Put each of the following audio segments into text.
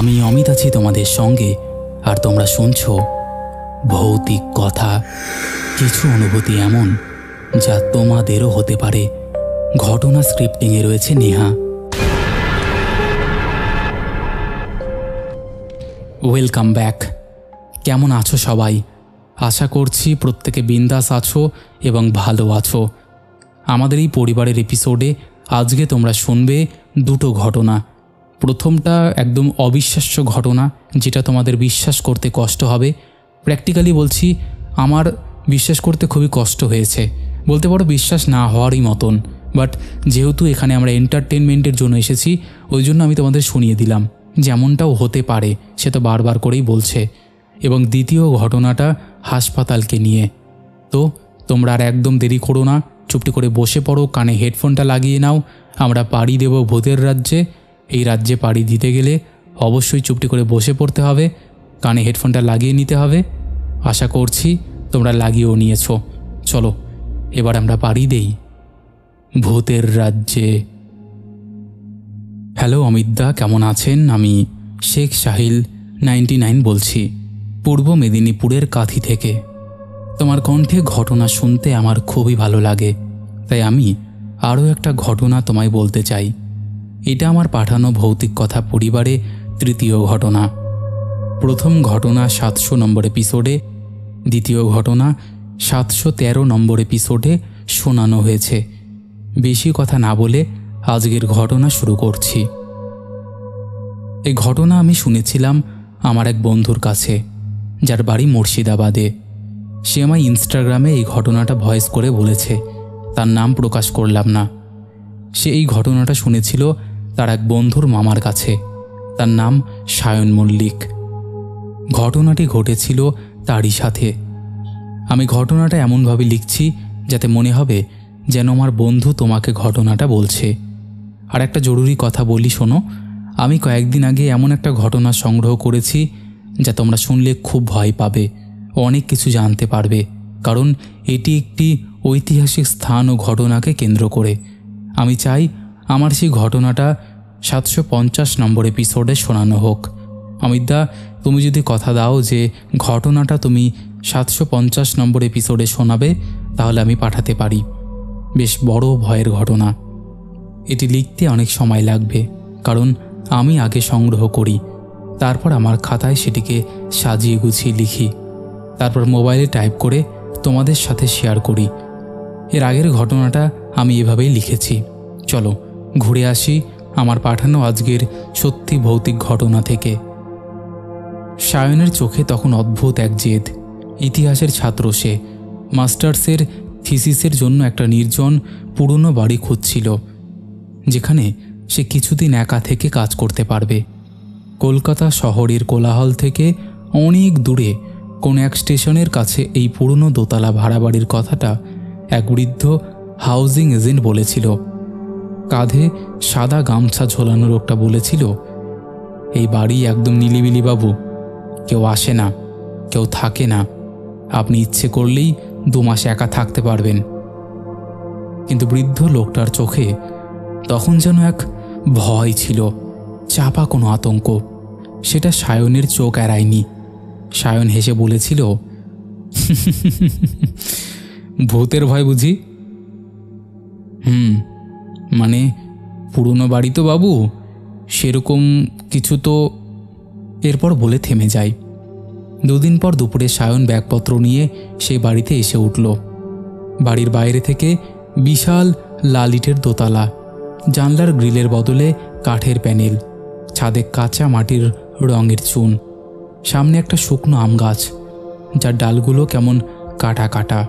আমি অমিত আছি তোমাদের সঙ্গে, আর তোমরা শুনছো ভৌতিক কথা। কিছু অনুভূতি এমন যা তোমাদেরও হতে পারে। ঘটনা স্ক্রিপ্টিংয়ে রয়েছে নেহা। Welcome back. কেমন আছো সবাই? আশা করছি প্রত্যেকে বিন্দাস আছো এবং ভালো আছো। আমাদের এই পরিবারের এপিসোডে আজকে তোমরা শুনবে দুটো ঘটনা। প্রথমটা একদম অবিশ্বাস্য ঘটনা, যেটা তোমাদের বিশ্বাস করতে কষ্ট হবে। প্র্যাকটিক্যালি বলছি, আমার বিশ্বাস করতে খুবই কষ্ট হয়েছে, বলতে পারো বিশ্বাস না হওয়ারই মতন। বাট যেহেতু এখানে আমরা এন্টারটেনমেন্টের জন্য এসেছি, ওই জন্য আমি তোমাদের শুনিয়ে দিলাম। যেমনটাও হতে পারে সে তো বারবার করেই বলছে। এবং দ্বিতীয় ঘটনাটা হাসপাতালকে নিয়ে। তো তোমরা আর একদম দেরি করো না, চুপটি করে বসে পড়ো, কানে হেডফোনটা লাগিয়ে নাও। আমরা পাড়ি দেব ভূতের রাজ্যে। এই রাজ্যে পাড়ি দিতে গেলে অবশ্যই চুপটি করে বসে পড়তে হবে, কানে হেডফোনটা লাগিয়ে নিতে হবে। আশা করছি তোমরা লাগিয়েও নিয়েছো। চলো এবার আমরা পাড়ি দেই ভূতের রাজ্যে। হ্যালো অমিতদা, কেমন আছেন? আমি শেখ সাহিল 99 বলছি, পূর্ব মেদিনীপুরের কাঁথি থেকে। তোমার কণ্ঠে ঘটনা শুনতে আমার খুবই ভালো লাগে, তাই আমি আরও একটা ঘটনা তোমায় বলতে চাই। এটা আমার পাঠানো ভৌতিক কথা পরিবারে তৃতীয় ঘটনা। প্রথম ঘটনা 700 নম্বর এপিসোডে, দ্বিতীয় ঘটনা 713 নম্বর এপিসোডে শোনানো হয়েছে। বেশি কথা না বলে আজকের ঘটনা শুরু করছি। এই ঘটনা আমি শুনেছিলাম আমার এক বন্ধুর কাছে, যার বাড়ি মুর্শিদাবাদে। সে আমায় ইনস্টাগ্রামে এই ঘটনাটা ভয়েস করে বলেছে, তার নাম প্রকাশ করলাম না। সে এই ঘটনাটা শুনেছিল তার এক বন্ধুর মামার কাছে, তার নাম সায়ন মল্লিক। ঘটনাটি ঘটেছিল তারই সাথে। আমি ঘটনাটা এমনভাবে লিখছি যাতে মনে হবে যেন আমার বন্ধু তোমাকে ঘটনাটা বলছে। আর একটা জরুরি কথা বলি, শোনো। আমি কয়েকদিন আগে এমন একটা ঘটনা সংগ্রহ করেছি যা তোমরা শুনলে খুব ভয় পাবে, অনেক কিছু জানতে পারবে, কারণ এটি একটি ঐতিহাসিক স্থান ও ঘটনাকে কেন্দ্র করে। আমি চাই আমার সেই ঘটনাটা 750 নম্বর এপিসোডে শোনানো হোক। অমিতদা, তুমি যদি কথা দাও যে ঘটনাটা তুমি 750 নম্বর এপিসোডে শোনাবে, তাহলে আমি পাঠাতে পারি। বেশ বড় ভয়ের ঘটনা। এটি লিখতে অনেক সময় লাগবে, কারণ আমি আগে সংগ্রহ করি, তারপর আমার খাতায় সেটিকে সাজিয়ে গুছিয়ে লিখি, তারপর মোবাইলে টাইপ করে তোমাদের সাথে শেয়ার করি। এর আগের ঘটনাটা আমি এভাবেই লিখেছি। চলো ঘুরে আসি আমার পাঠানো আজকের সত্যি ভৌতিক ঘটনা থেকে। সায়নের চোখে তখন অদ্ভুত এক জেদ। ইতিহাসের ছাত্র সে। মাস্টার্সের থিসিসের জন্য একটা নির্জন পুরনো বাড়ি খুঁজছিল, যেখানে সে কিছুদিন একা থেকে কাজ করতে পারবে। কলকাতা শহরের কোলাহল থেকে অনেক দূরে কোন এক স্টেশনের কাছে এই পুরনো দোতলা ভাড়া বাড়ির কথাটা এক বৃদ্ধ হাউজিং এজেন্ট বলেছিল। কাঁধে সাদা গামছা ঝোলানো লোকটা বলেছিল, এই বাড়ি একদম নিলিবিলি বাবু, কেউ আসে না, কেউ থাকে না, আপনি ইচ্ছে করলেই 2 মাস একা থাকতে পারবেন। কিন্তু বৃদ্ধ লোকটার চোখে তখন যেন এক ভয় ছিল, চাপা কোনো আতঙ্ক। সেটা সায়নের চোখ এড়ায়নি। সায়ন হেসে বলেছিল, ভূতের ভয় বুঝি? মানে পুরনো বাড়ি তো বাবু, সেরকম কিছু তো। এরপর বলে থেমে যায়। 2 দিন পর দুপুরে সায়ন ব্যাগপত্র নিয়ে সেই বাড়িতে এসে উঠল। বাড়ির বাইরে থেকে বিশাল লাল ইটের দোতলা, জানলার গ্রিলের বদলে কাঠের প্যানেল, ছাদে কাঁচা মাটির রঙের চুন, সামনে একটা শুকনো আম গাছ, যার ডালগুলো কেমন কাটা কাটা।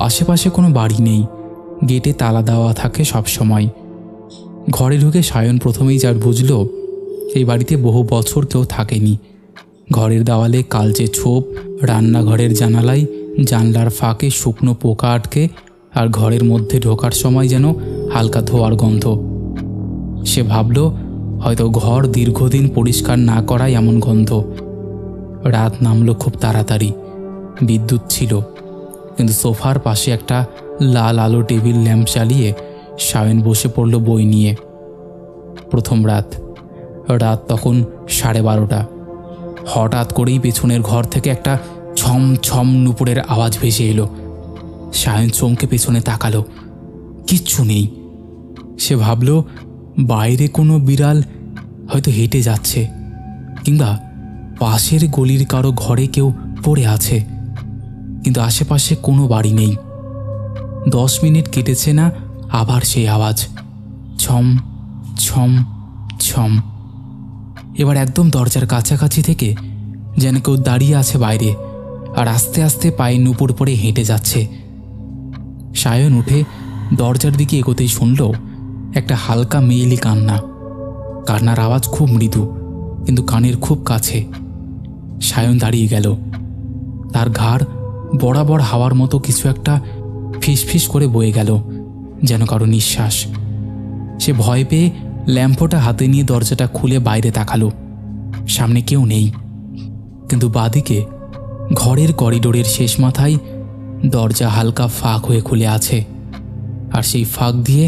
আশেপাশে কোনো বাড়ি নেই, গেটে তালা দেওয়া থাকে সবসময়। ঘরে ঢুকে সায়ন প্রথমেই যার বুঝল এই বাড়িতে বহু বছর কেউ থাকেনি। ঘরের দেওয়ালে কালচে ছোপ, রান্নাঘরের জানালায় জানলার ফাঁকে শুকনো পোকা আটকে, আর ঘরের মধ্যে ঢোকার সময় যেন হালকা ধোয়ার গন্ধ। সে ভাবল হয়তো ঘর দীর্ঘদিন পরিষ্কার না করায় এমন গন্ধ। রাত নামল খুব তাড়াতাড়ি। বিদ্যুৎ ছিল, কিন্তু সোফার পাশে একটা লাল আলো টেবিল ল্যাম্প জ্বালিয়ে সায়ন বসে পড়ল বই নিয়ে। প্রথম রাত। রাত তখন 12:30। হঠাৎ করেই পেছনের ঘর থেকে একটা ছম ছম নুপুরের আওয়াজ ভেসে এলো। সায়ন চমকে পেছনে তাকালো, কিচ্ছু নেই। সে ভাবল বাইরে কোনো বিড়াল হয়তো হেঁটে যাচ্ছে, কিংবা পাশের গলির কারো ঘরে কেউ পড়ে আছে, কিন্তু আশেপাশে কোনো বাড়ি নেই। 10 মিনিট কেটেছে না, আবার সেই আওয়াজ, ছম ছম ছম। এবার একদম দরজার কাছাকাছি থেকে যেন কেউ দাঁড়িয়ে আছে বাইরে, আর আস্তে আস্তে পায়ে নুপুর পরে হেঁটে যাচ্ছে। সায়ন উঠে দরজার দিকে এগোতেই শুনল একটা হালকা মেয়েলি কান্না। কান্নার আওয়াজ খুব মৃদু, কিন্তু কানের খুব কাছে। সায়ন দাঁড়িয়ে গেল। তার ঘাড় বরাবর হাওয়ার মতো কিছু একটা ফিসফিস করে বয়ে গেল, যেন কারো নিঃশ্বাস। সে ভয় পেয়ে ল্যাম্পটা হাতে নিয়ে দরজাটা খুলে বাইরে তাকালো। সামনে কেউ নেই, কিন্তু বাদিকে ঘরের করিডোরের শেষ মাথায় দরজা হালকা ফাঁক হয়ে খুলে আছে, আর সেই ফাঁক দিয়ে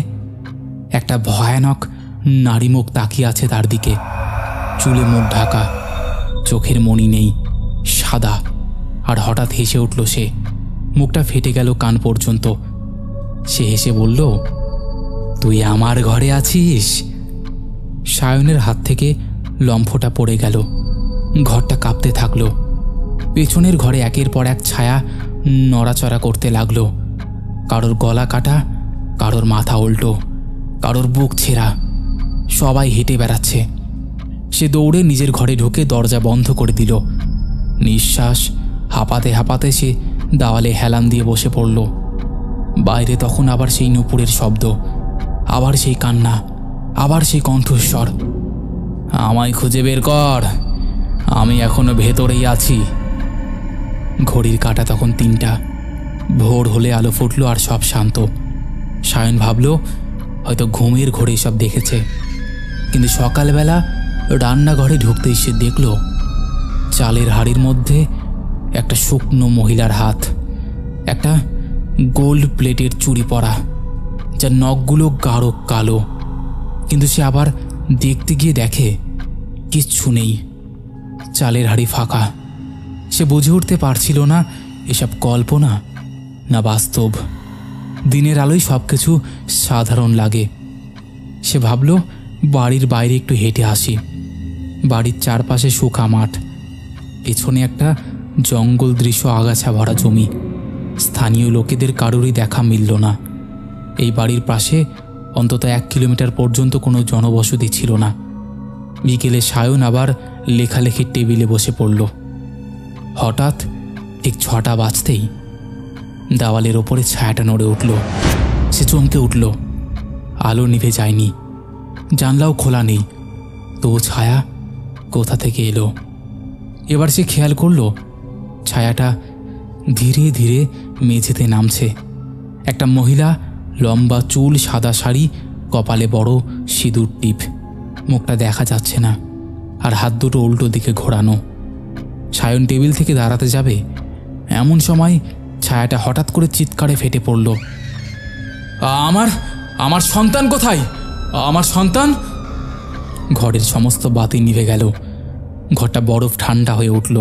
একটা ভয়ানক নারী মুখ তাকিয়ে আছে তার দিকে। চুলে মুখ ঢাকা, চোখের মণি নেই, সাদা। আর হঠাৎ হেসে উঠল সে, মুখটা ফেটে গেল কান পর্যন্ত। সে হেসে বলল, তুই আমার ঘরে আছিস? সায়নের হাত থেকে লম্ফটা পড়ে গেল। ঘরটা কাঁপতে থাকলো। পেছনের ঘরে একের পর এক ছায়া নড়াচড়া করতে লাগলো। কারোর গলা কাটা, কারোর মাথা উল্টো, কারোর বুক ছেঁড়া। সবাই হেঁটে বেড়াচ্ছে। সে দৌড়ে নিজের ঘরে ঢুকে দরজা বন্ধ করে দিল। নিঃশ্বাস হাঁপাতে হাঁপাতে সে দেওয়ালে হেলান দিয়ে বসে পড়ল। বাইরে তখন আবার সেই নুপুরের শব্দ, আবার সেই কান্না, আবার সেই কণ্ঠস্বর, আমায় খুঁজে বের কর, আমি এখনো ভেতরেই আছি। ঘড়ির কাঁটা তখন 3টা। ভোর হলে আলো ফুটল আর সব শান্ত। সায়ন ভাবল হয়তো ঘুমের ঘোরে সব দেখেছে, কিন্তু সকালবেলা রান্নাঘরে ঢুকতেই সে দেখল চালের হাঁড়ির মধ্যে একটা শুকনো মহিলার হাত, একটা গোল্ড প্লেটের চুড়ি পরা, যার নখগুলো গাঢ় কালো। কিন্তু সে আবার দেখতে গিয়ে দেখে কিচ্ছু নেই, চালের হাঁড়ি ফাঁকা। সে বুঝে উঠতে পারছিল না এসব কল্পনা না বাস্তব। দিনের আলোয় সব কিছু সাধারণ লাগে। সে ভাবল বাড়ির বাইরে একটু হেঁটে আসি। বাড়ির চারপাশে শুকা মাঠ, পেছনে একটা জঙ্গল দৃশ্য, আগাছা ভরা জমি। স্থানীয় লোকেদের কারোরই দেখা মিলল না। এই বাড়ির পাশে অন্তত 1 কিলোমিটার পর্যন্ত কোনো জনবসতি ছিল না। বিকেলে সায়ন আবার লেখালেখির টেবিলে বসে পড়ল। হঠাৎ ঠিক 6টা বাজতেই দেওয়ালের ওপরে ছায়াটা নড়ে উঠল। সে চমকে উঠল। আলো নিভে যায়নি, জানলাও খোলা নেই, তো ছায়া কোথা থেকে এলো? এবার সে খেয়াল করল ছায়াটা ধীরে ধীরে মেঝেতে নামছে। একটা মহিলা, লম্বা চুল, সাদা শাড়ি, কপালে বড় সিঁদুর টিপ। মুখটা দেখা যাচ্ছে না, আর হাত দুটো উল্টো দিকে ঘোরানো। সায়ন টেবিল থেকে দাঁড়াতে যাবে, এমন সময় ছায়াটা হঠাৎ করে চিৎকারে ফেটে পড়ল, আমার আমার সন্তান কোথায়? আমার সন্তান! ঘরের সমস্ত বাতি নিভে গেল। ঘরটা বরফ ঠান্ডা হয়ে উঠল।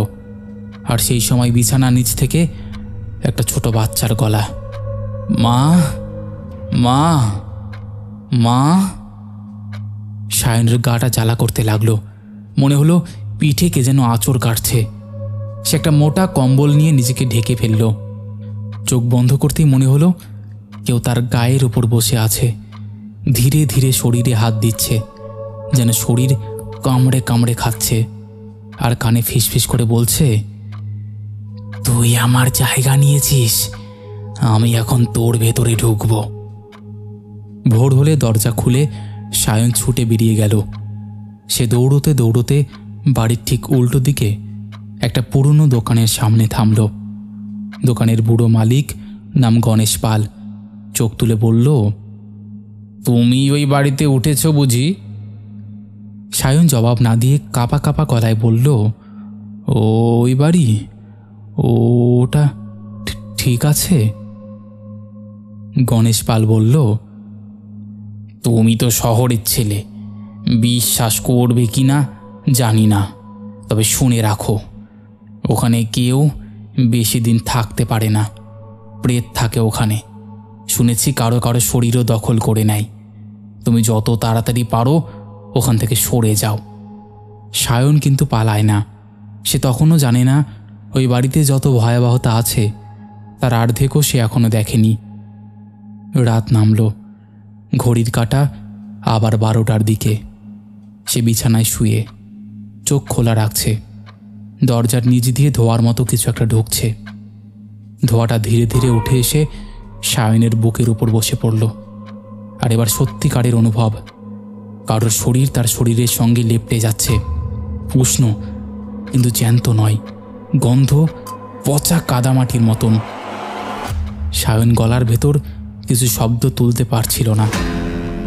আর সেই সময় বিছানার নিচ থেকে একটা ছোট বাচ্চার গলা, মা, মা, মা। সায়নের গাটা জ্বালা করতে লাগলো। মনে হলো পিঠে কে যেন আঁচড় কাটছে। সে একটা মোটা কম্বল নিয়ে নিজেকে ঢেকে ফেলল। চোখ বন্ধ করতেই মনে হলো কেউ তার গায়ের উপর বসে আছে, ধীরে ধীরে শরীরে হাত দিচ্ছে, যেন শরীর কামড়ে কামড়ে খাচ্ছে। আর কানে ফিসফিস করে বলছে, তুই আমার জায়গা নিয়েছিস, আমি এখন তোর ভেতরে ঢুকব। ভোর হলে দরজা খুলে সায়ন ছুটে বেরিয়ে গেল। সে দৌড়তে দৌড়তে বাড়ির ঠিক উল্টো দিকে একটা পুরনো দোকানের সামনে থামল। দোকানের বুড়ো মালিক, নাম গণেশ পাল, চোখ তুলে বলল, তুমি ওই বাড়িতে উঠেছ বুঝি? সায়ন জবাব না দিয়ে কাঁপা কাঁপা গলায় বলল, ওই বাড়ি? ওটা ঠিক আছে। গণেশ পাল বলল, তুমি তো শহরের ছেলে, বিশ্বাস করবে কি না জানি না, তবে শুনে রাখো, ওখানে কেউ বেশি দিন থাকতে পারে না। প্রেত থাকে ওখানে। শুনেছি কারো কারো শরীরও দখল করে নেয়। তুমি যত তাড়াতাড়ি পারো ওখান থেকে সরে যাও। সায়ন কিন্তু পালায় না। সে তখনও জানে না ওই বাড়িতে যত ভয়াবহতা আছে তার অর্ধেকও সে এখনও দেখেনি। রাত নামল। ঘড়ির কাঁটা আবার 12টার দিকে। সে বিছানায় শুয়ে চোখ খোলা রাখছে। দরজার নিচ দিয়ে ধোয়ার মতো কিছু একটা ঢুকছে। ধোঁয়াটা ধীরে ধীরে উঠে এসে সায়নের বুকের উপর বসে পড়ল। আর এবার সত্যিকারের অনুভব, কারোর শরীর তার শরীরের সঙ্গে লেপ্টে যাচ্ছে। উষ্ণ কিন্তু জ্যান্ত নয়, গন্ধ পচা কাদামাটির মতন। সায়ন গলার ভেতর কিছু শব্দ তুলতে পারছিল না।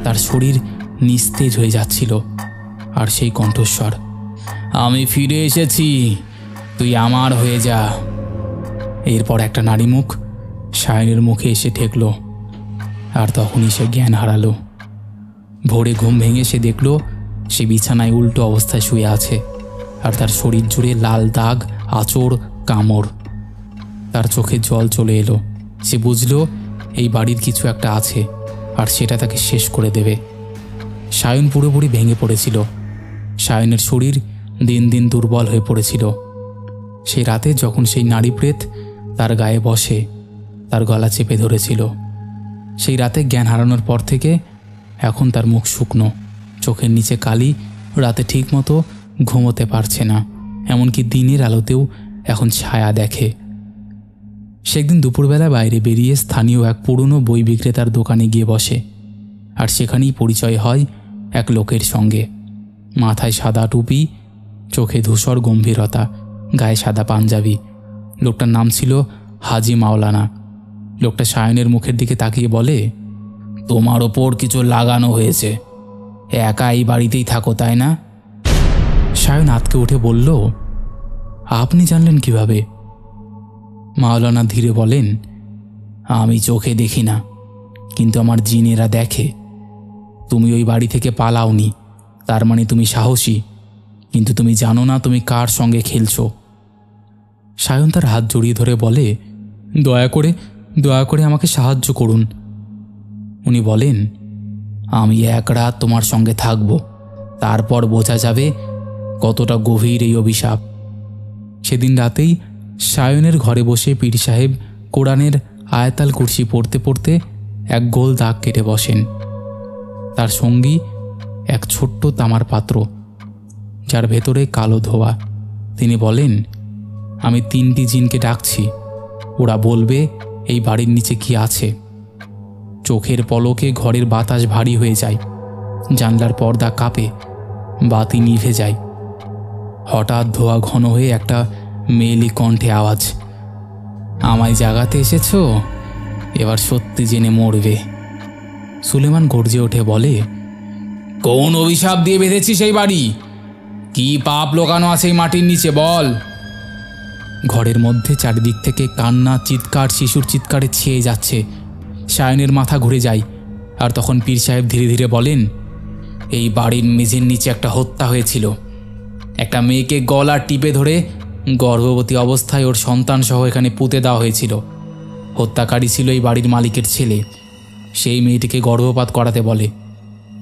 তার শরীর নিস্তেজ হয়ে যাচ্ছিল। আর সেই কণ্ঠস্বর, আমি ফিরে এসেছি, তুই আমার হয়ে যা। এরপর একটা নারী মুখ সায়নের মুখে এসে ঠেকল। আর তখনই সে জ্ঞান হারালো। ভোরে ঘুম ভেঙে সে দেখল সে বিছানায় উল্টো অবস্থায় শুয়ে আছে। আর তার শরীর জুড়ে লাল দাগ, আঁচড়, কামড়। তার চোখে জল চলে এলো। সে বুঝল এই বাড়ির কিছু একটা আছে আর সেটা তাকে শেষ করে দেবে। সায়ন পুরোপুরি ভেঙে পড়েছিল। সায়নের শরীর দিন দিন দুর্বল হয়ে পড়েছিল। সেই রাতে যখন সেই নারী প্রেত তার গায়ে বসে, তার গলা চেপে ধরেছিল, সেই রাতে জ্ঞান হারানোর পর থেকে এখন তার মুখ শুকনো, চোখের নিচে কালি। রাতে ঠিকমতো ঘুমোতে পারছে না, এমনকি দিনের আলোতেও এখন ছায়া দেখে। সে একদিন দুপুরবেলা বাইরে বেরিয়ে স্থানীয় এক পুরনো বই বিক্রেতার দোকানে গিয়ে বসে। আর সেখানেই পরিচয় হয় এক লোকের সঙ্গে। মাথায় সাদা টুপি, চোখে ধূসর গম্ভীরতা, গায়ে সাদা পাঞ্জাবি। লোকটার নাম ছিল হাজি মাওলানা। লোকটা সায়নের মুখের দিকে তাকিয়ে বলে, তোমার ওপর কিছু লাগানো হয়েছে, একা এই বাড়িতেই থাকো তাই না? সায়ন আতকে উঠে বলল, আপনি জানলেন কিভাবে? মাওলানা ধীরে বলেন, আমি চোখে দেখি না, কিন্তু আমার জিনেরা দেখে। তুমি ওই বাড়ি থেকে পালাওনি, তার মানে তুমি সাহসী, কিন্তু তুমি জানো না তুমি কার সঙ্গে খেলছো। সায়ন তার হাত জড়িয়ে ধরে বলে, দয়া করে আমাকে সাহায্য করুন। উনি বলেন, আমি এক রাত তোমার সঙ্গে থাকব, তারপর বোঝা যাবে কতটা গভীর এই অভিশাপ। সেদিন রাতেই সায়নের ঘরে বসে পীর সাহেব কোরআনের আয়াতাল কুরসি পড়তে পড়তে এক গোল দাগ কেটে বসেন। তার সঙ্গী এক ছোট্ট তামার পাত্র, যার ভেতরে কালো ধোয়া। তিনি বলেন, আমি 3টি জিনকে ডাকছি, ওরা বলবে এই বাড়ির নিচে কি আছে। চোখের পলকে ঘরের বাতাস ভারী হয়ে যায়, জানলার পর্দা কাঁপে, বাতি নিভে যায়। হঠাৎ ধোয়া ঘন হয়ে একটা মেয়েলি কণ্ঠে আওয়াজ, আমায় জাগাতে এসেছো, এবার সত্যি জেনে মরবে। সুলেমান গর্জে ওঠে বলে, কোন অভিশাপ দিয়ে বেঁধেছি সেই বাড়ি? কি পাপ লোকানো আছে এই মাটির নিচে বল? ঘরের মধ্যে চারিদিক থেকে কান্না, চিৎকার, শিশুর চিৎকারে ছেয়ে যাচ্ছে। সায়নের মাথা ঘুরে যায়। আর তখন পীর সাহেব ধীরে ধীরে বলেন, এই বাড়ির মেঝের নিচে একটা হত্যা হয়েছিল। একটা মেয়েকে গলা টিপে ধরে গর্ভবতী অবস্থায় ওর সন্তান সহ এখানে পুঁতে দেওয়া হয়েছিল। হত্যাকারী ছিল এই বাড়ির মালিকের ছেলে। সেই মেয়েটিকে গর্ভপাত করাতে বলে।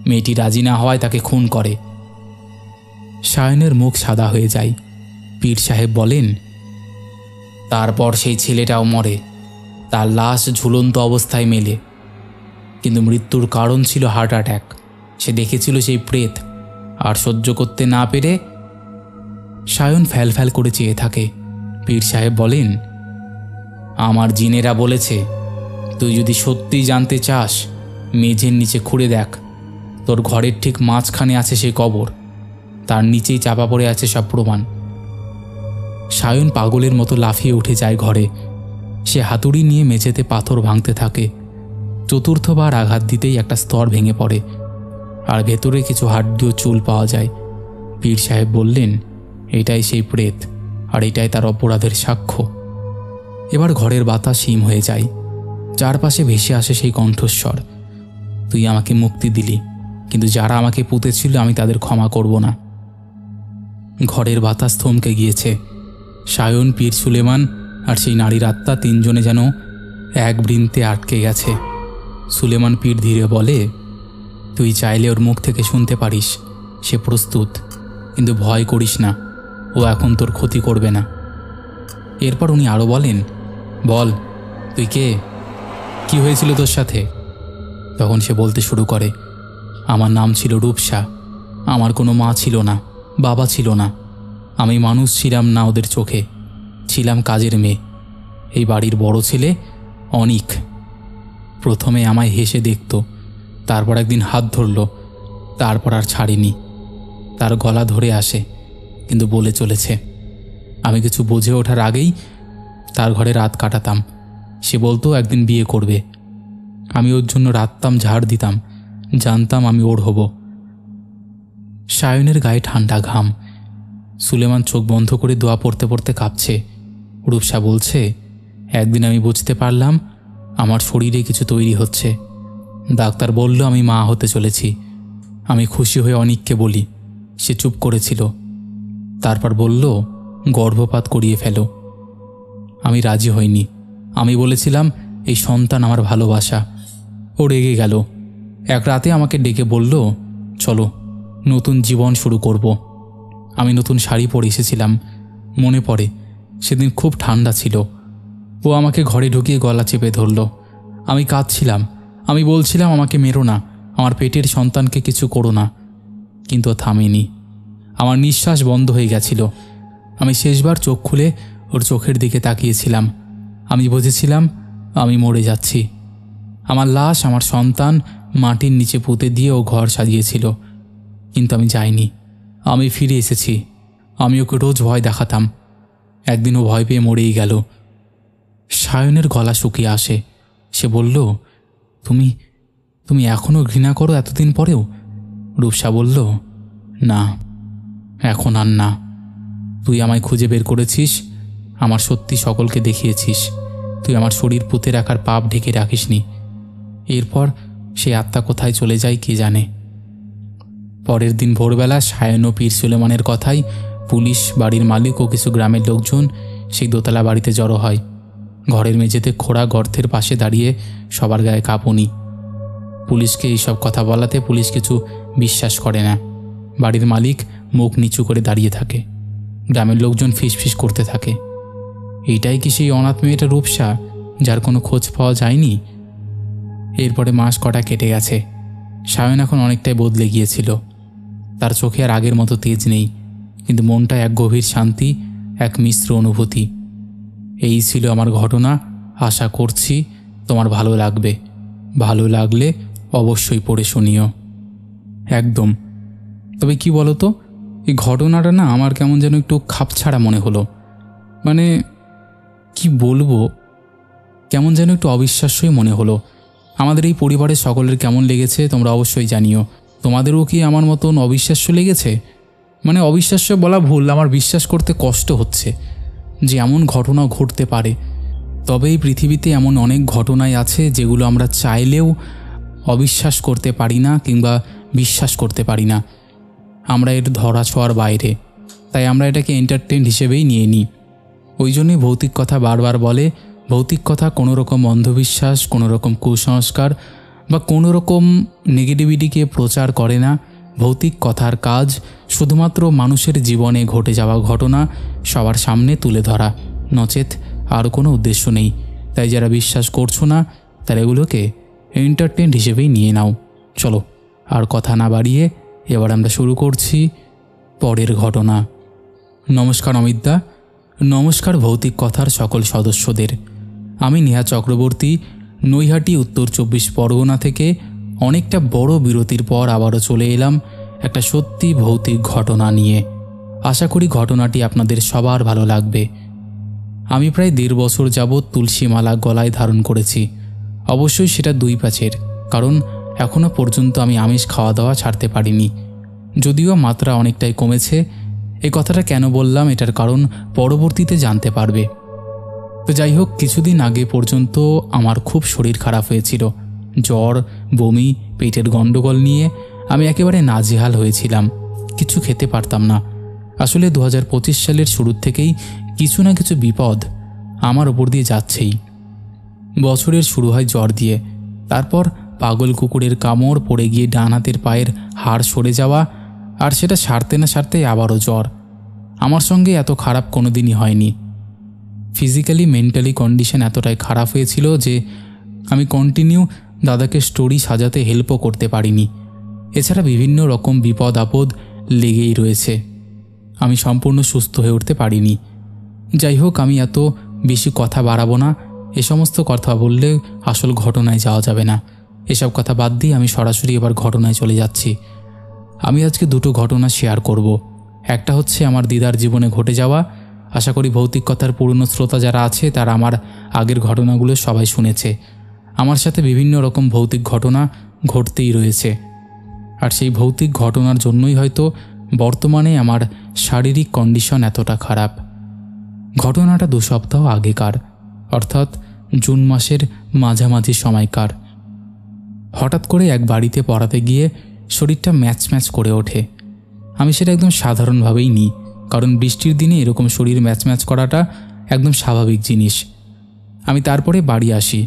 মেয়েটি রাজি না হওয়ায় তাকে খুন করে। সায়নের মুখ সাদা হয়ে যায়। পীর সাহেব বলেন, তারপর সেই ছেলেটাও মরে। তার লাশ ঝুলন্ত অবস্থায় মেলে, কিন্তু মৃত্যুর কারণ ছিল হার্ট অ্যাটাক। সে দেখেছিল সেই প্রেত, আর সহ্য করতে না পেরে সায়ন ফ্যাল ফ্যাল করে চেয়ে থাকে। পীর সাহেব বলেন, আমার জিনেরা বলেছে, তুই যদি সত্যি জানতে চাস, মেঝের নিচে খুঁড়ে দেখ, তোর ঘরের ঠিক মাঝখানে আছে সেই কবর, তার নিচেই চাপা পড়ে আছে সব প্রমাণ। সায়ন পাগলের মতো লাফিয়ে উঠে যায় ঘরে। সে হাতুড়ি নিয়ে মেঝেতে পাথর ভাঙতে থাকে। চতুর্থবার আঘাত দিতেই একটা স্তর ভেঙে পড়ে, আর ভেতরে কিছু হাড্ডি ও চুল পাওয়া যায়। পীর সাহেব বললেন, এটাই সেই প্রেত, আর এটাই তার অপরাধের সাক্ষ্য। এবার ঘরের বাতাস হিম হয়ে যায়। চারপাশে ভেসে আসে সেই কণ্ঠস্বর, তুই আমাকে মুক্তি দিলি, কিন্তু যারা আমাকে পুঁতেছিল আমি তাদের ক্ষমা করব না। ঘরের বাতাস থমকে গিয়েছে। সায়ন, পীর সুলেমান আর সেই নারীর আত্মা তিনজনে যেন এক বৃন্তে আটকে গেছে। সুলেমান পীর ধীরে বলে, তুই চাইলে ওর মুখ থেকে শুনতে পারিস সে প্রস্তুত, কিন্তু ভয় করিস না, ও এখন তোর ক্ষতি করবে না। এরপর উনি আরও বলেন, বল তুই কে, কি হয়েছিল তোর সাথে? তখন সে বলতে শুরু করে, আমার নাম ছিল রূপসা। আমার কোনো মা ছিল না, বাবা ছিল না। আমি মানুষ ছিলাম না ওদের চোখে, ছিলাম কাজের মেয়ে। এই বাড়ির বড় ছেলে অনিক প্রথমে আমায় হেসে দেখত, তারপর একদিন হাত ধরল, তারপর আর ছাড়েনি। তার গলা ধরে আসে, কিন্তু বলে চলেছে। আমি কিছু বুঝে ওঠার আগেই তার ঘরে রাত কাটাতাম। সে বলতো একদিন বিয়ে করবে। আমি ওর জন্য রাততাম, ঝাড় দিতাম, জানতাম আমি ওর হব। সায়নের গায়ে ঠান্ডা ঘাম। সুলেমান চোখ বন্ধ করে দোয়া পড়তে পড়তে কাঁপছে। রূপসা বলছে, একদিন আমি বুঝতে পারলাম আমার শরীরে কিছু তৈরি হচ্ছে। ডাক্তার বলল আমি মা হতে চলেছি। আমি খুশি হয়ে অনিককে বলি। সে চুপ করেছিল, তারপর বলল, গর্ভপাত করিয়ে ফেলো। আমি রাজি হইনি। আমি বলেছিলাম এই সন্তান আমার ভালোবাসা। ও রেগে গেল। এক রাতে আমাকে ডেকে বলল, চলো নতুন জীবন শুরু করব। আমি নতুন শাড়ি পরে এসেছিলাম। মনে পড়ে সেদিন খুব ঠান্ডা ছিল। ও আমাকে ঘরে ঢুকিয়ে গলা চেপে ধরল। আমি কাঁদছিলাম। আমি বলছিলাম আমাকে মেরো না, আমার পেটের সন্তানকে কিছু করো না। কিন্তু থামেনি। আমার নিঃশ্বাস বন্ধ হয়ে গেছিল। আমি শেষবার চোখ খুলে ওর চোখের দিকে তাকিয়েছিলাম। আমি বুঝেছিলাম আমি মরে যাচ্ছি। আমার লাশ, আমার সন্তান মাটির নিচে পুঁতে দিয়ে ও ঘর সাজিয়েছিল। কিন্তু আমি যাইনি। আমি ফিরে এসেছি। আমি ওকে রোজ ভয় দেখাতাম। একদিন ও ভয় পেয়ে মরেই গেল। সায়নের গলা শুকিয়ে আসে। সে বলল, তুমি তুমি এখনও ঘৃণা করো এতদিন পরেও? রূপসা বলল, না, এখন আর না। তুই আমায় খুঁজে বের করেছিস, আমার সত্যি সকলকে দেখিয়েছিস। তুই আমার শরীর পুঁতে রাখার পাপ ঢেকে রাখিসনি। এরপর সে আত্মা কোথায় চলে যায় কে জানে। পরের দিন ভোরবেলা সায়ন ও পীর সুলেমানের কথায় পুলিশ, বাড়ির মালিক ও কিছু গ্রামের লোকজন সেই দোতলা বাড়িতে জড়ো হয়। ঘরের মেঝেতে খোঁড়া গর্তের পাশে দাঁড়িয়ে সবার গায়ে কাঁপুনি। পুলিশকে এইসব কথা বলাতে পুলিশ কিছু বিশ্বাস করে না। বাড়ির মালিক মুখ নিচু করে দাঁড়িয়ে থাকে। গ্রামের লোকজন ফিসফিস করতে থাকে, এইটাই কি সেই অনাথ মেয়েটা রূপসা যার কোনো খোঁজ পাওয়া যায়নি? এরপরে মাস কটা কেটে গেছে। সায়ন এখন অনেকটাই বদলে গিয়েছিল। তার চোখে আর আগের মতো তেজ নেই, কিন্তু মনটা এক গভীর শান্তি, এক মিশ্র অনুভূতি। এই ছিল আমার ঘটনা। আশা করছি তোমার ভালো লাগবে। ভালো লাগলে অবশ্যই পড়ে শুনিও। একদম। তবে কি বলো তো, এই ঘটনাটা না আমার কেমন যেন একটু খাপছাড়া মনে হলো। মানে কি বলবো, কেমন যেন একটু অবিশ্বাস্যই মনে হলো। আমাদের এই পরিবারের সকলের কেমন লেগেছে তোমরা অবশ্যই জানিও। তোমাদেরও কি আমার মতন অবিশ্বাস্য লেগেছে? মানে অবিশ্বাস্য বলা ভুল, আমার বিশ্বাস করতে কষ্ট হচ্ছে যে এমন ঘটনা ঘটতে পারে। তবে এই পৃথিবীতে এমন অনেক ঘটনাই আছে যেগুলো আমরা চাইলেও অবিশ্বাস করতে পারি না কিংবা বিশ্বাস করতে পারি না। আমরা এর ধরাছোঁয়ার বাইরে, তাই আমরা এটাকে এন্টারটেইন হিসেবেই নিয়ে নিই। ওই জন্যই ভৌতিক কথা বারবার বলে, ভৌতিক কথা কোনো রকম অন্ধবিশ্বাস, কোনো রকম কুসংস্কার বা কোনো রকম নেগেটিভিটিকে প্রচার করে না। ভৌতিক কথার কাজ শুধুমাত্র মানুষের জীবনে ঘটে যাওয়া ঘটনা সবার সামনে তুলে ধরা, নচেত আর কোনো উদ্দেশ্য নেই। তাই যারা বিশ্বাস করছো না তারা এগুলোকে এন্টারটেইন হিসেবেই নিয়ে নাও। চলো আর কথা না বাড়িয়ে এবার আমরা শুরু করছি পরের ঘটনা। নমস্কার অমিতদা। নমস্কার ভৌতিক কথার সকল সদস্যদের। আমি নেহা চক্রবর্তী, নৈহাটি, উত্তর 24 পরগনা থেকে অনেকটা বড় বিরতির পর আবারও চলে এলাম একটা সত্যি ভৌতিক ঘটনা নিয়ে। আশা করি ঘটনাটি আপনাদের সবার ভালো লাগবে। আমি প্রায় 1.5 বছর যাবৎ তুলসী মালা গলায় ধারণ করেছি। অবশ্যই সেটা 2 প্যাচের, কারণ এখনও পর্যন্ত আমি আমিষ খাওয়া দাওয়া ছাড়তে পারিনি। যদিও মাত্রা অনেকটাই কমেছে। এই কথাটা কেন বললাম এটার কারণ পরবর্তীতে জানতে পারবে। তো যাই হোক, কিছুদিন আগে পর্যন্ত আমার খুব শরীর খারাপ হয়েছিল। জ্বর, বমি, পেটের গণ্ডগোল নিয়ে আমি একেবারে নাজেহাল হয়েছিলাম, কিছু খেতে পারতাম না। আসলে 2025 সালের শুরুর থেকেই কিছু না কিছু বিপদ আমার ওপর দিয়ে যাচ্ছেই। বছরের শুরু হয় জ্বর দিয়ে, তারপর পাগল কুকুরের কামড় পড়ে গিয়ে ডান হাতের পায়ের হাড় সরে যাওয়া, আর সেটা সারতে না সারতেই আবারও জ্বর। আমার সঙ্গে এত খারাপ কোনো দিনই হয়নি। ফিজিক্যালি মেন্টালি কন্ডিশন এতটাই খারাপ হয়েছিল যে আমি কন্টিনিউ দাদাকে স্টোরি সাজাতে হেল্পও করতে পারিনি। এছাড়া বিভিন্ন রকম বিপদ আপদ লেগেই রয়েছে। আমি সম্পূর্ণ সুস্থ হয়ে উঠতে পারিনি। যাই হোক, আমি এত বেশি কথা বাড়াবো না। এ সমস্ত কথা বললে আসল ঘটনায় যাওয়া যাবে না। এসব কথা বাদ দিয়ে আমি সরাসরি এবার ঘটনায় চলে যাচ্ছি। আমি আজকে দুটো ঘটনা শেয়ার করব। একটা হচ্ছে আমার দিদার জীবনে ঘটে যাওয়া। আশা করি ভৌতিক কথার পুরনো শ্রোতা যারা আছে তারা আমার আগের ঘটনাগুলো সবাই শুনেছে। আমার সাথে বিভিন্ন রকম ভৌতিক ঘটনা ঘটতেই রয়েছে, আর সেই ভৌতিক ঘটনার জন্যই হয়তো বর্তমানে আমার শারীরিক কন্ডিশন এতটা খারাপ। ঘটনাটা 2 সপ্তাহ আগেকার, অর্থাৎ জুন মাসের মাঝামাঝি সময়কার। হঠাৎ করে এক বাড়িতে পড়াতে গিয়ে শরীরটা ম্যাচ ম্যাচ করে ওঠে। আমি সেটা একদম সাধারণভাবেই নিই, কারণ বৃষ্টির দিনে এরকম শরীর ম্যাচ ম্যাচ করাটা একদম স্বাভাবিক জিনিস। আমি তারপরে বাড়ি আসি।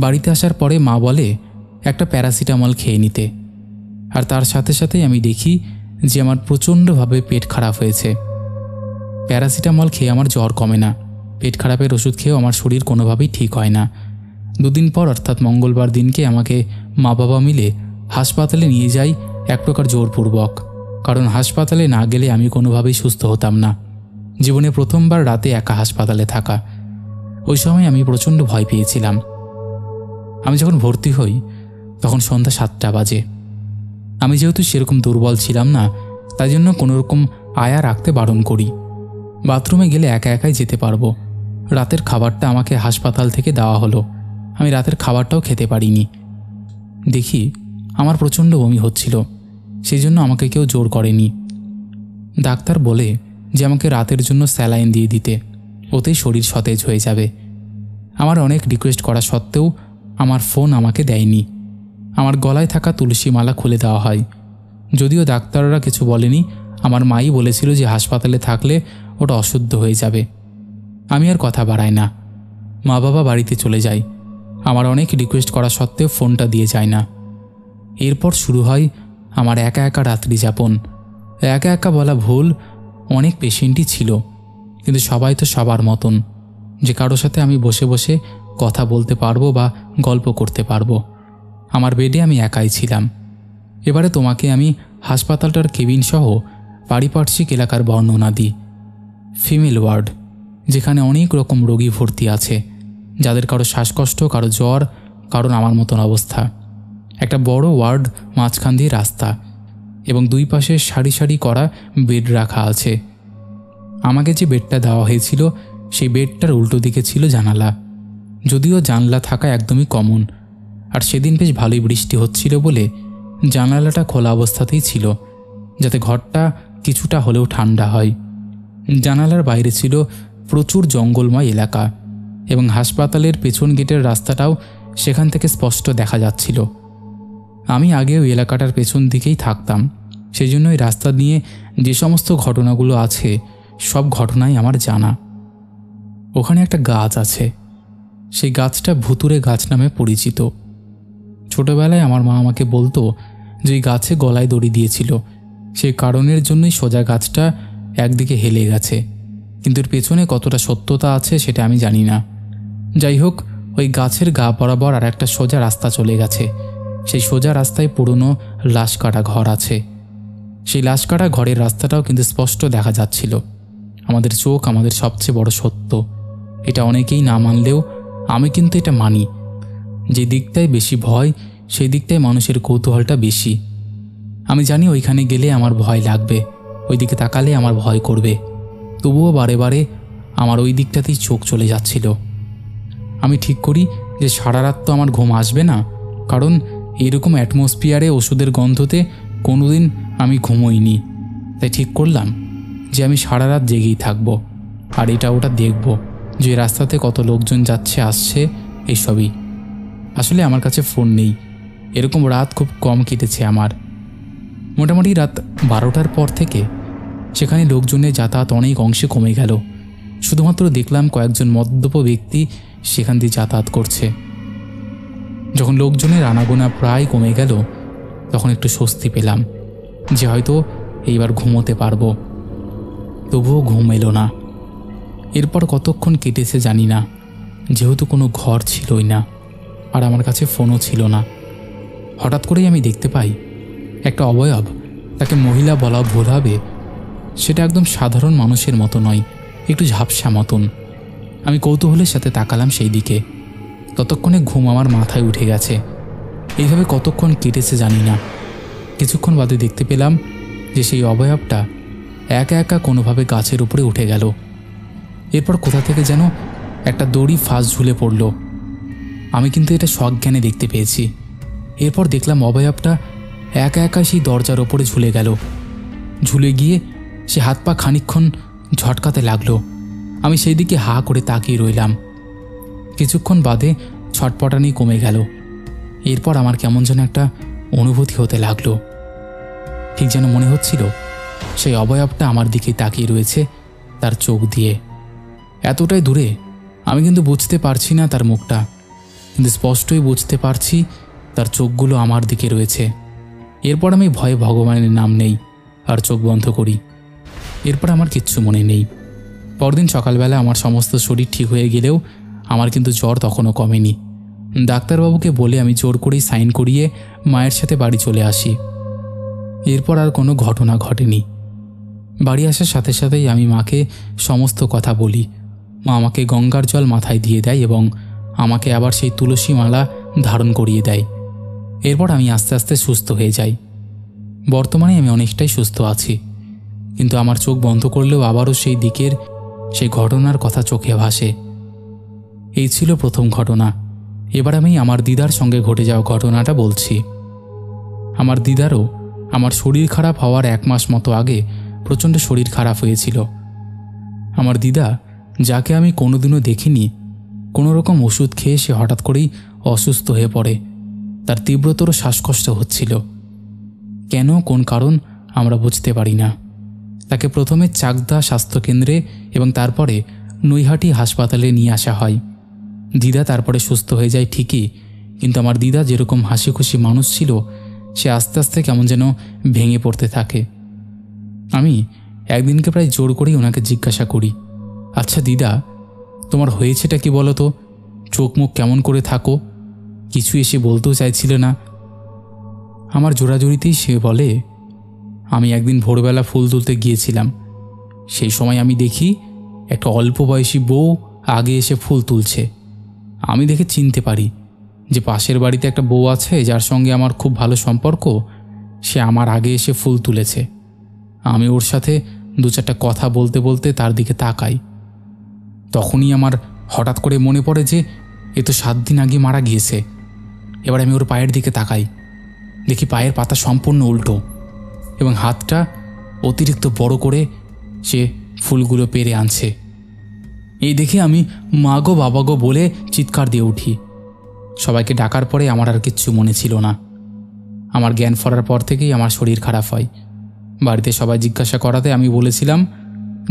বাড়িতে আসার পরে মা বলে একটা প্যারাসিটামল খেয়ে নিতে, আর তার সাথে সাথেই আমি দেখি যে আমার প্রচণ্ডভাবে পেট খারাপ হয়েছে। প্যারাসিটামল খেয়ে আমার জ্বর কমে না, পেট খারাপের ওষুধ খেয়েও আমার শরীর কোনোভাবেই ঠিক হয় না। 2 দিন পর অর্থাৎ মঙ্গলবার দিনকে আমাকে মা বাবা মিলে হাসপাতালে নিয়ে যায় এক প্রকার জোরপূর্বক, কারণ হাসপাতালে না গেলে আমি কোনোভাবেই সুস্থ হতাম না। জীবনে প্রথমবার রাতে একা হাসপাতালে থাকা। ওই সময় আমি প্রচণ্ড ভয় পেয়েছিলাম। আমি যখন ভর্তি হই তখন সন্ধ্যা 7টা বাজে। আমি যেহেতু সেরকম দুর্বল ছিলাম না, তাই জন্য কোনোরকম আয়া রাখতে বারণ করি। বাথরুমে গেলে একা একাই যেতে পারবো। রাতের খাবারটা আমাকে হাসপাতাল থেকে দেওয়া হলো। আমি রাতের খাবারটাও খেতে পারিনি। দেখি আমার প্রচণ্ড বমি হচ্ছিল, সেই জন্য আমাকে কেউ জোর করেনি। ডাক্তার বলে যে আমাকে রাতের জন্য স্যালাইন দিয়ে দিতে, ওতেই শরীর সতেজ হয়ে যাবে। আমার অনেক রিকোয়েস্ট করা সত্ত্বেও আমার ফোন আমাকে দেয়নি। আমার গলায় থাকা তুলসী মালা খুলে দেওয়া হয়। যদিও ডাক্তাররা কিছু বলেনি, আমার মাই বলেছিল যে হাসপাতালে থাকলে ওটা অশুদ্ধ হয়ে যাবে। আমি আর কথা বাড়াই না, মা বাবা বাড়িতে চলে যায়। আমার অনেক রিকোয়েস্ট করা সত্ত্বেও ফোনটা দিয়ে যায় না। এরপর শুরু হয় আমার একা একা রাত্রি যাপন। একা একা বলা ভুল, অনেক পেশেন্টই ছিল, কিন্তু সবাই তো সবার মতন যে কারোর সাথে আমি বসে বসে কথা বলতে পারবো বা গল্প করতে পারবো। আমার বেডে আমি একাই ছিলাম। এবারে তোমাকে আমি হাসপাতালটার কেবিন সহ পারিপার্শ্বিক এলাকার বর্ণনা দিই। ফিমেল ওয়ার্ড, যেখানে অনেক রকম রোগী ভর্তি আছে, যাদের কারো শ্বাসকষ্ট, কারো জ্বর, কারণ আমার মতন অবস্থা। একটা বড় ওয়ার্ড, মাঝখান দিয়ে রাস্তা, এবং 2 পাশে সারি সারি করা বেড রাখা আছে। আমাকে যে বেডটা দেওয়া হয়েছিল সেই বেডটার উল্টো দিকে ছিল জানালা। যদিও জানলা থাকা একদমই কমন, আর সেদিন বেশ ভালোই বৃষ্টি হচ্ছিল বলে জানালাটা খোলা অবস্থাতেই ছিল, যাতে ঘরটা কিছুটা হলেও ঠান্ডা হয়। জানালার বাইরে ছিল প্রচুর জঙ্গলময় এলাকা, এবং হাসপাতালের পেছন গেটের রাস্তাটাও সেখান থেকে স্পষ্ট দেখা যাচ্ছিল। আমি আগে ওই এলাকাটার পেছন দিকেই থাকতাম, সেই জন্য ওই রাস্তা নিয়ে যে সমস্ত ঘটনাগুলো আছে সব ঘটনাই আমার জানা। ওখানে একটা গাছ আছে, সেই গাছটা ভুতুরে গাছ নামে পরিচিত। ছোটবেলায় আমার মা আমাকে বলতো যে ওই গাছে গলায় দড়ি দিয়েছিল, সেই কারণের জন্যই সোজা গাছটা একদিকে হেলে গেছে, কিন্তু এর পেছনে কতটা সত্যতা আছে সেটা আমি জানি না। যাই হোক, ওই গাছের গা বরাবর আর একটা সোজা রাস্তা চলে গেছে। সেই সোজা রাস্তায় পুরনো লাশ কাটা ঘর আছে। সেই লাশ কাটা ঘরের রাস্তাটাও কিন্তু স্পষ্ট দেখা যাচ্ছিল। আমাদের চোখ আমাদের সবচেয়ে বড় সত্য, এটা অনেকেই না মানলেও আমি কিন্তু এটা মানি। যে দিকটায় বেশি ভয় সেই দিকটায় মানুষের কৌতূহলটা বেশি। আমি জানি ওইখানে গেলে আমার ভয় লাগবে, ওই দিকে তাকালে আমার ভয় করবে, তবুও বারে বারে আমার ওই দিকটাতেই চোখ চলে যাচ্ছিল। আমি ঠিক করি যে সারা রাত তো আমার ঘুম আসবে না, কারণ এরকম অ্যাটমসফিয়ারে ওষুধের গন্ধতে কোনোদিন আমি ঘুমোইনি। তাই ঠিক করলাম যে আমি সারা রাত জেগেই থাকবো, আর এটা ওটা দেখব যে রাস্তাতে কত লোকজন যাচ্ছে আসছে এইসবই। আসলে আমার কাছে ফোন নেই, এরকম রাত খুব কম কেটেছে আমার। মোটামুটি রাত 12টার পর থেকে সেখানে লোকজনের যাতায়াত অনেক অংশে কমে গেল। শুধুমাত্র দেখলাম কয়েকজন মদ্যপ ব্যক্তি সেখান দিয়ে যাতায়াত করছে। যখন লোকজনের আনাগোনা প্রায় কমে গেল তখন একটু স্বস্তি পেলাম যে হয়তো এইবার ঘুমোতে পারবো। তবুও ঘুম এলো না। এরপর কতক্ষণ কেটেছে জানি না, যেহেতু কোনো ঘর ছিলই না আর আমার কাছে ফোনও ছিল না। হঠাৎ করেই আমি দেখতে পাই একটা অবয়ব, তাকে মহিলা বলা ভুল হবে, সেটা একদম সাধারণ মানুষের মতো নয়, একটু ঝাপসা মতন। আমি কৌতূহলের সাথে তাকালাম সেই দিকে। ততক্ষণে ঘুম আমার মাথায় উঠে গেছে। এইভাবে কতক্ষণ কেটেছে জানি না। কিছুক্ষণ বাদে দেখতে পেলাম যে সেই অবয়বটা একা একা কোনোভাবে গাছের উপরে উঠে গেল। এরপর কোথা থেকে যেন একটা দড়ি ফাঁস ঝুলে পড়ল। আমি কিন্তু এটা সজ্ঞানে দেখতে পেয়েছি। এরপর দেখলাম অবয়বটা একা একা সেই দরজার ওপরে ঝুলে গেল। ঝুলে গিয়ে সে হাত পা খানিকক্ষণ ঝটকাতে লাগলো। আমি সেই দিকে হা করে তাকিয়ে রইলাম। কিছুক্ষণ বাদে ছটপটানি কমে গেল। এরপর আমার কেমন যেন একটা অনুভূতি হতে লাগলো। ঠিক যেন মনে হচ্ছিল সেই অবয়বটা আমার দিকে তাকিয়ে রয়েছে তার চোখ দিয়ে। এতটাই দূরে আমি কিন্তু বুঝতে পারছি না তার মুখটা, কিন্তু স্পষ্টই বুঝতে পারছি তার চোখগুলো আমার দিকে রয়েছে। এরপর আমি ভয়ে ভগবানের নাম নেই আর চোখ বন্ধ করি। এরপর আমার কিচ্ছু মনে নেই। পরদিন সকালবেলা আমার সমস্ত শরীর ঠিক হয়ে গেলেও আমার কিন্তু জ্বর তখনও কমেনি। ডাক্তারবাবুকে বলে আমি জোর করেই সাইন করিয়ে মায়ের সাথে বাড়ি চলে আসি। এরপর আর কোনো ঘটনা ঘটেনি। বাড়ি আসার সাথে সাথেই আমি মাকে সমস্ত কথা বলি। মা আমাকে গঙ্গার জল মাথায় দিয়ে দেয় এবং আমাকে আবার সেই তুলসী মালা ধারণ করিয়ে দেয়। এরপর আমি আস্তে আস্তে সুস্থ হয়ে যাই। বর্তমানে আমি অনেকটাই সুস্থ আছি, কিন্তু আমার চোখ বন্ধ করলেও আবারও সেই দিকের সেই ঘটনার কথা চোখে ভাসে। এই ছিল প্রথম ঘটনা। এবার আমি আমার দিদার সঙ্গে ঘটে যাওয়া ঘটনাটা বলছি। আমার দিদারও আমার শরীর খারাপ হওয়ার 1 মাস মতো আগে প্রচণ্ড শরীর খারাপ হয়েছিল। আমার দিদা, যাকে আমি কোনোদিনও দেখিনি, কোনো রকম ওষুধ খেয়ে সে হঠাৎ করেই অসুস্থ হয়ে পড়ে। তার তীব্রতর শ্বাসকষ্ট হচ্ছিল। কেন, কোন কারণ আমরা বুঝতে পারি না। তাকে প্রথমে চাকদা স্বাস্থ্যকেন্দ্রে এবং তারপরে নৈহাটি হাসপাতালে নিয়ে আসা হয়। দিদা তারপরে সুস্থ হয়ে যায় ঠিকই, কিন্তু আমার দিদা যেরকম হাসি খুশি মানুষ ছিল, সে আস্তে আস্তে কেমন যেন ভেঙে পড়তে থাকে। আমি একদিনকে প্রায় জোর করেই ওনাকে জিজ্ঞাসা করি, আচ্ছা দিদা, তোমার হয়েছেটা কি বলো তো? চোখ মুখ কেমন করে থাকো? কিছু এসে বলতেও চাইছিল না। আমার জোরাজোরিতেই সে বলে, আমি একদিন ভোরবেলা ফুল তুলতে গিয়েছিলাম। সেই সময় আমি দেখি একটা অল্প বয়সী বউ আগে এসে ফুল তুলছে। আমি দেখে চিনতে পারি যে পাশের বাড়িতে একটা বউ আছে যার সঙ্গে আমার খুব ভালো সম্পর্ক। সে আমার আগে এসে ফুল তুলেছে। আমি ওর সাথে 2-4টা কথা বলতে বলতে তার দিকে তাকাই। তখনই আমার হঠাৎ করে মনে পড়ে যে এ তো 7 দিন আগে মারা গিয়েছে। এবার আমি ওর পায়ের দিকে তাকাই, দেখি পায়ের পাতা সম্পূর্ণ উল্টো এবং হাতটা অতিরিক্ত বড় করে সে ফুলগুলো পেরে আনছে। এই দেখে আমি মা গো বাবা গো বলে চিৎকার দিয়ে উঠি। সবাইকে ডাকার পরে আমার আর কিচ্ছু মনে ছিল না। আমার জ্ঞান ফেরার পর থেকেই আমার শরীর খারাপ হয়। বাড়িতে সবাই জিজ্ঞাসা করাতে আমি বলেছিলাম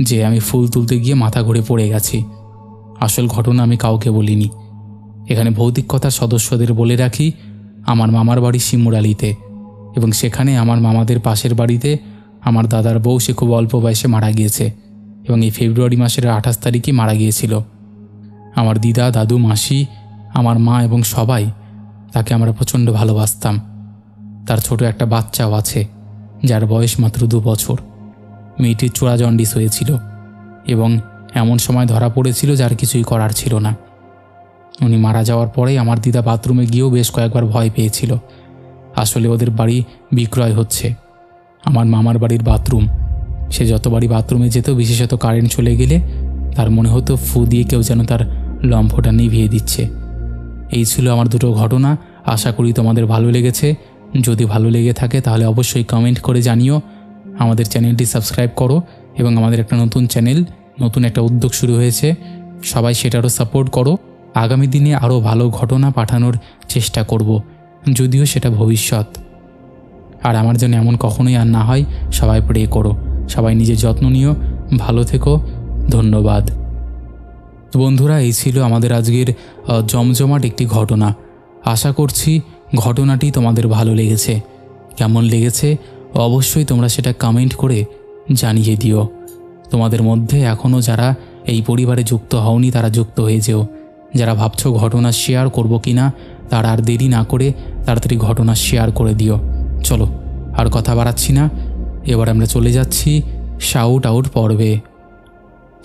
যে আমি ফুল তুলতে গিয়ে মাথা ঘুরে পড়ে গেছি। আসল ঘটনা আমি কাউকে বলিনি। এখানে ভৌতিক কথার সদস্যদের বলে রাখি, আমার মামার বাড়ি শিমুরালিতে, এবং সেখানে আমার মামাদের পাশের বাড়িতে আমার দাদার বউ, সে খুব অল্প বয়সে মারা গিয়েছে এবং এই ফেব্রুয়ারি মাসের 28 তারিখে মারা গিয়েছিল। আমার দিদা, দাদু, মাসি, আমার মা এবং সবাই তাকে আমরা প্রচণ্ড ভালোবাসতাম। তার ছোট একটা বাচ্চাও আছে যার বয়স মাত্র 2 বছর। মেয়েটির চোরা জন্ডিস হয়েছিল এবং এমন সময় ধরা পড়েছিল যার কিছুই করার ছিল না। উনি মারা যাওয়ার পরেই আমার দিদা বাথরুমে গিয়েও বেশ কয়েকবার ভয় পেয়েছিল। আসলে ওদের বাড়ি বিক্রয় হচ্ছে, আমার মামার বাড়ির বাথরুম। সে যতবারই বাথরুমে যেত, বিশেষত কারেন্ট চলে গেলে তার মনে হতো ফু দিয়ে কেউ যেন তার লম্ফটা নিভিয়ে দিচ্ছে। এই ছিল আমার 2টো ঘটনা। আশা করি তোমাদের ভালো লেগেছে। যদি ভালো লেগে থাকে তাহলে অবশ্যই কমেন্ট করে জানিও। আমাদের চ্যানেলটি সাবস্ক্রাইব করো এবং আমাদের একটা নতুন চ্যানেল, নতুন একটা উদ্যোগ শুরু হয়েছে, সবাই সেটারও সাপোর্ট করো। আগামী দিনে আরও ভালো ঘটনা পাঠানোর চেষ্টা করব, যদিও সেটা ভবিষ্যৎ। আর আমার জন্য এমন কখনোই আর না হয়। সবাই প্রে করো, সবাই নিজের যত্ন নিও, ভালো থেকো। ধন্যবাদ। তো বন্ধুরা, এই ছিল আমাদের আজকের জমজমাট একটি ঘটনা। আশা করছি ঘটনাটি তোমাদের ভালো লেগেছে। কেমন লেগেছে অবশ্যই তোমরা সেটা কমেন্ট করে জানিয়ে দিও। তোমাদের মধ্যে এখনও যারা এই পরিবারে যুক্ত হওনি তারা যুক্ত হয়ে যেও। যারা ভাবছো ঘটনা শেয়ার করব কি না, তারা আর দেরি না করে তাড়াতাড়ি ঘটনা শেয়ার করে দিও। চলো আর কথা বাড়াচ্ছি না, এবার আমরা চলে যাচ্ছি শাউট আউট পর্বে।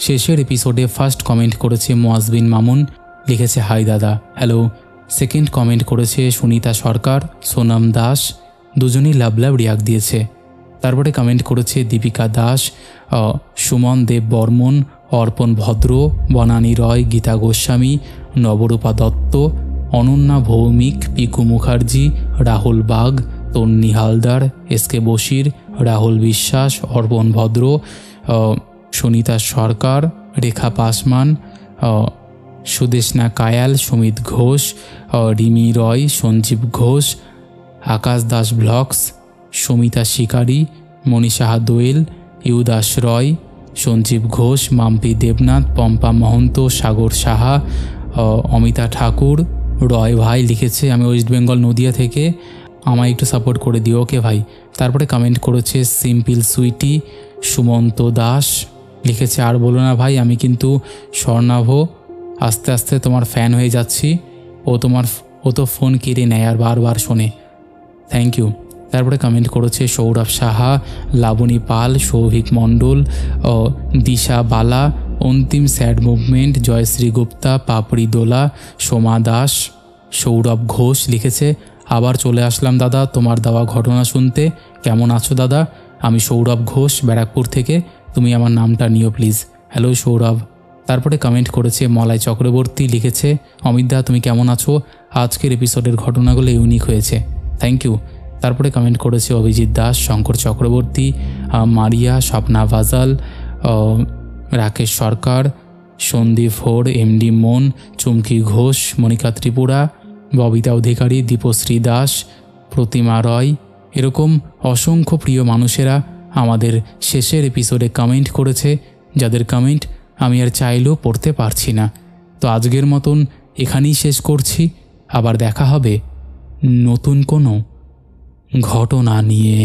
শেষের এপিসোডে ফার্স্ট কমেন্ট করেছে মোয়াজবিন মামুন, লিখেছে হাই দাদা, হ্যালো। সেকেন্ড কমেন্ট করেছে সুনিতা সরকার, সোনাম দাস, দুজনেই লাভ লাভ রিয়াক্ট দিয়েছে। তারপরে কমেন্ট করেছে দীপিকা দাস, সুমন দেব বর্মন, অর্পণ ভদ্র, বনানী রয়, গীতা গোস্বামী, নবরূপা দত্ত, অনন্যা ভৌমিক, পিকু মুখার্জি, রাহুল বাগ, তন্নি হালদার, এসকে বশির, রাহুল বিশ্বাস, অর্পণ ভদ্র, সুনিতা সরকার, রেখা পাসমান, সুদেশনা কায়াল, সুমিত ঘোষ, রিমি রয়, সঞ্জীব ঘোষ, আকাশ দাস ব্লগস, সমিতা শিকারী, মনীষা দোয়েল, ইউদাস রয়, সঞ্জীব ঘোষ, মাম্পি দেবনাথ, পম্পা মহন্ত, সাগর সাহা, অমিতা ঠাকুর, রয় ভাই লিখেছে আমি ওয়েস্ট বেঙ্গল নদিয়া থেকে, আমায় একটু সাপোর্ট করে দিও, ওকে ভাই। তারপরে কমেন্ট করেছে সিম্পল সুইটি, সুমন্ত দাস লিখেছে আর বলো না ভাই, আমি কিন্তু স্বর্ণাভ, আস্তে আস্তে তোমার ফ্যান হয়ে যাচ্ছি। ও তো ফোন কেড়ে নেয় আর বারবার শোনে, থ্যাংক ইউ। তারপরে কমেন্ট করেছে সৌরভ সাহা, লাবণী পাল, সৌভিক মণ্ডল, দিশা বালা, অন্তিম স্যাড মুভমেন্ট, জয়শ্রী গুপ্তা, পাপড়ি দোলা, সোমা দাস, সৌরভ ঘোষ লিখেছে আবার চলে আসলাম দাদা তোমার দেওয়া ঘটনা শুনতে। কেমন আছো দাদা? আমি সৌরভ ঘোষ, ব্যারাকপুর থেকে, তুমি আমার নামটা নিও প্লিজ। হ্যালো সৌরভ। তারপরে কমেন্ট করেছে মলয় চক্রবর্তী, লিখেছে অমিতদা তুমি কেমন আছো? আজকের এপিসোডের ঘটনাগুলো ইউনিক হয়েছে, থ্যাংক ইউ। তারপরে কমেন্ট করেছে অভিজিৎ দাস, শঙ্কর চক্রবর্তী, মারিয়া, স্বপ্না ভাজাল, রাকেশ সরকার, সন্দীপ হোর, এমডি মন, চুমকি ঘোষ, মনিকা ত্রিপুরা, ববিতা অধিকারী, দীপশ্রী দাস, প্রতিমা রয়। এরকম অসংখ্য প্রিয় মানুষেরা আমাদের শেষের এপিসোডে কমেন্ট করেছে, যাদের কমেন্ট আমি আর চাইলেও পড়তে পারছি না। তো আজকের মতন এখানেই শেষ করছি, আবার দেখা হবে নতুন কোনো ঘটনা নিয়ে।